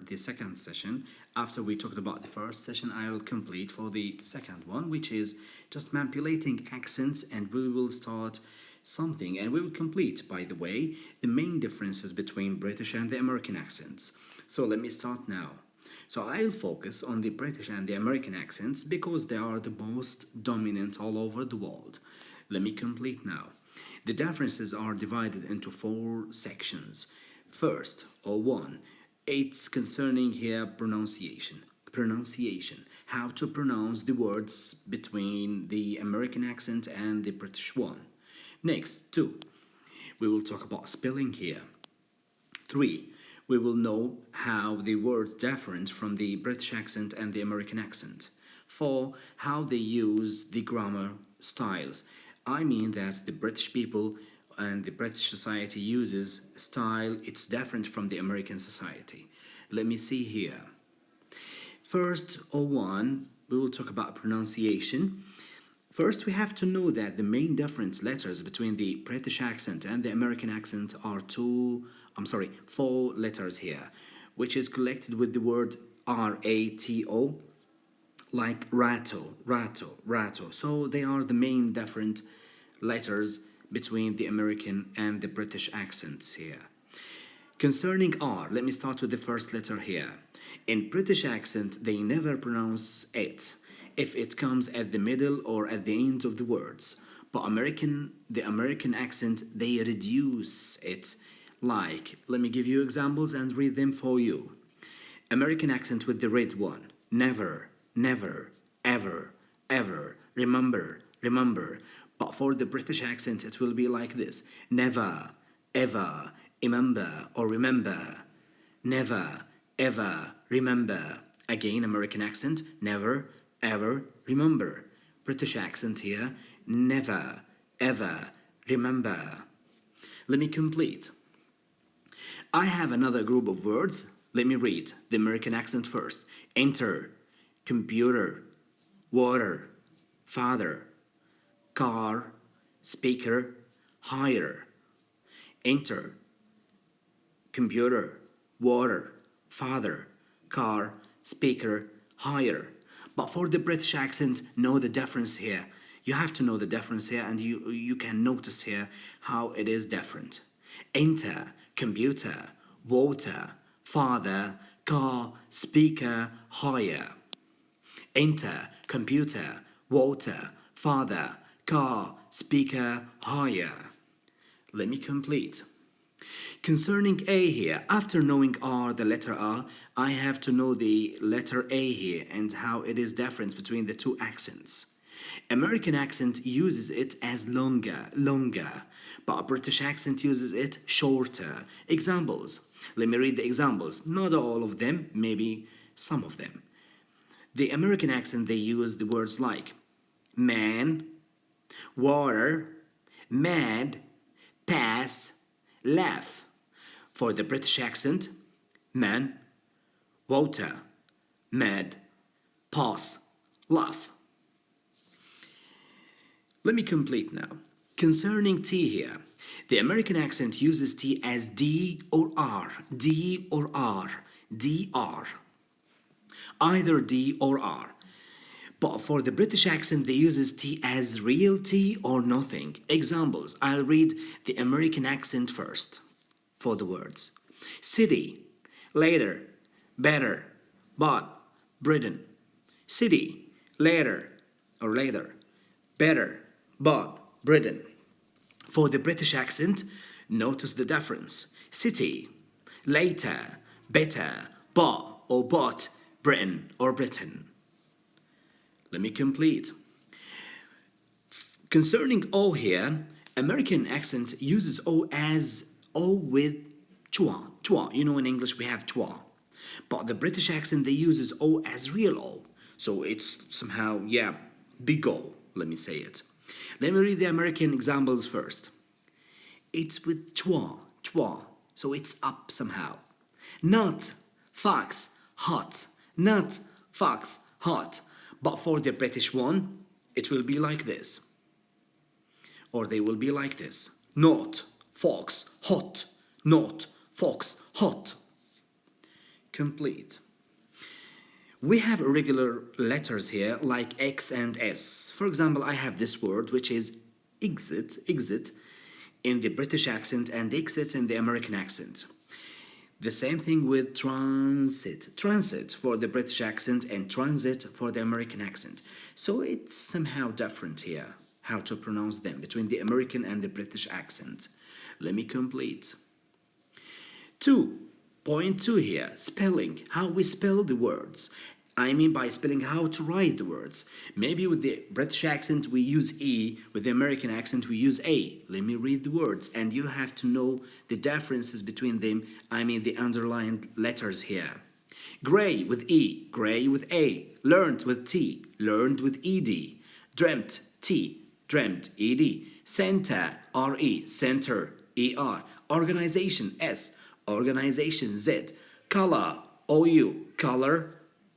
the second session. After we talked about the first session, I'll complete for the second one, which is just manipulating accents, and we will start something, and we will complete, by the way, the main differences between British and the American accents. So let me start now. So I'll focus on the British and the American accents because they are the most dominant all over the world. Let me complete now. The differences are divided into 4 sections. First, or 1, it's concerning here pronunciation. Pronunciation, how to pronounce the words between the American accent and the British one. Next, 2, we will talk about spelling here. 3, we will know how the words different from the British accent and the American accent. 4, how they use the grammar styles. I mean that the British people and the British society uses style, it's different from the American society. Let me see here. First, or 1, we will talk about pronunciation. First, we have to know that the main different letters between the British accent and the American accent are 4 letters here, which is collected with the word R-A-T-O, like rattle, rattle, rattle. So they are the main different letters between the American and the British accents here. Concerning R, let me start with the first letter here. In British accent, they never pronounce it if it comes at the middle or at the end of the words. But the American accent, they reduce it. Like, let me give you examples and read them for you. American accent with the red one. Never, never, ever, ever, remember, remember. But for the British accent, it will be like this. Never, ever, remember or remember. Never, ever, remember. Again, American accent, never, ever, remember. British accent here, never, ever, remember. Let me complete. I have another group of words. Let me read the American accent first. Enter, computer, water, father, car, speaker, hire. Enter, computer, water, father, car, speaker, hire. But for the British accent, know the difference here. You have to know the difference here, and you can notice here how it is different. Enter, computer, water, father, car, speaker, hire. Enter, computer, water, father, car, speaker, hire. Let me complete. Concerning A here, after knowing R, the letter R, I have to know the letter A here and how it is different between the 2 accents. American accent uses it as longer, but British accent uses it shorter. Examples. Let me read the examples. Not all of them, maybe some of them. The American accent, they use the words like man, water, mad, pass, laugh. For the British accent, man, water, mad, pass, laugh. Let me complete now. Concerning T here, the American accent uses T as D or R, D or R, DR. Either D or R. But for the British accent, they use T as real T or nothing. Examples. I'll read the American accent first for the words. City, later, better, but, Britain. City, later, or later, better, but, Britain. For the British accent, notice the difference. City, later, better, but, or but, Britain or Britain. Let me complete. Concerning O here, American accent uses O as O with chua, chua. You know, in English we have chua. But the British accent, they uses O as real O. So it's somehow, big O, let me say it. Let me read the American examples first. It's with chua, chua. So it's up somehow. Not, fox, hot. Not, fox, hot. But for the British one, it will be like this. Or they will be like this. Not, fox, hot. Not, fox, hot. complete. We have irregular letters here like X and S. For example, I have this word which is exit in the British accent and exit in the American accent. The same thing with transit for the British accent and transit for the American accent. So it's somehow different here, how to pronounce them between the American and the British accent. Let me complete. 2.2 here, spelling, how we spell the words. I mean by spelling how to write the words. Maybe with the British accent we use E, with the American accent we use A. Let me read the words and you have to know the differences between them, I mean the underlined letters here. Gray with E, gray with A. Learned with T, learned with ED. Dreamt, T, dreamt, ED. Center, RE, center, ER. Organization, S, organization, Z. Color, OU, color,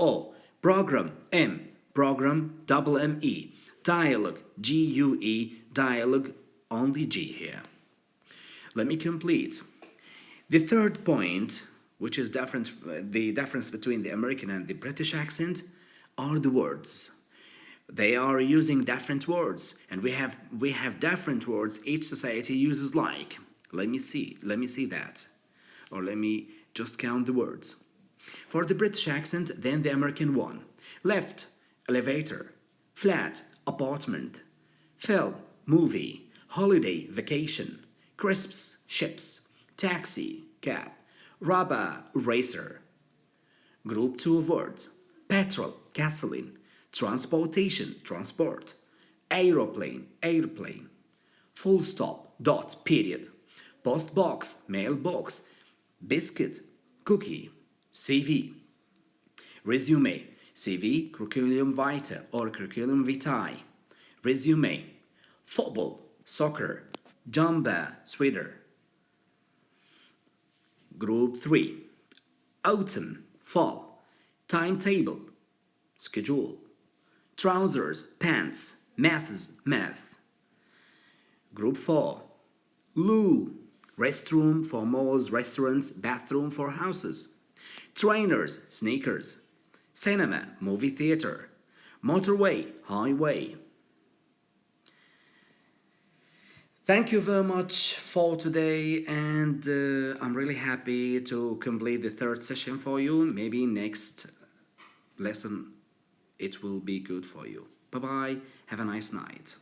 O. Program, M, program, double M-E. Dialogue, G-U-E, dialogue, only G here. Let me complete. The third point, which is the difference between the American and the British accent, are the words. They are using different words, and we have different words each society uses like. Let me see that. Or let me just count the words. For the British accent, then the American one. Left, elevator. Flat, apartment. Film, movie. Holiday, vacation. Crisps, ships. Taxi, cab. Rubber, eraser. Group 2 of words. Petrol, gasoline. Transportation, transport. Aeroplane, airplane. Full stop, dot, period. Post box, mailbox. Biscuit, cookie. CV. Resume, CV, curriculum vitae or curriculum vitae. Resume. Football, soccer. Jumper, sweater. Group 3. Autumn, fall. Timetable, schedule. Trousers, pants. Maths, math. Group 4. Loo, restroom for malls, restaurants, bathroom for houses. Trainers, sneakers. Cinema, movie theater. Motorway, highway. Thank you very much for today, and I'm really happy to complete the third session for you. Maybe next lesson it will be good for you. Bye bye. Have a nice night.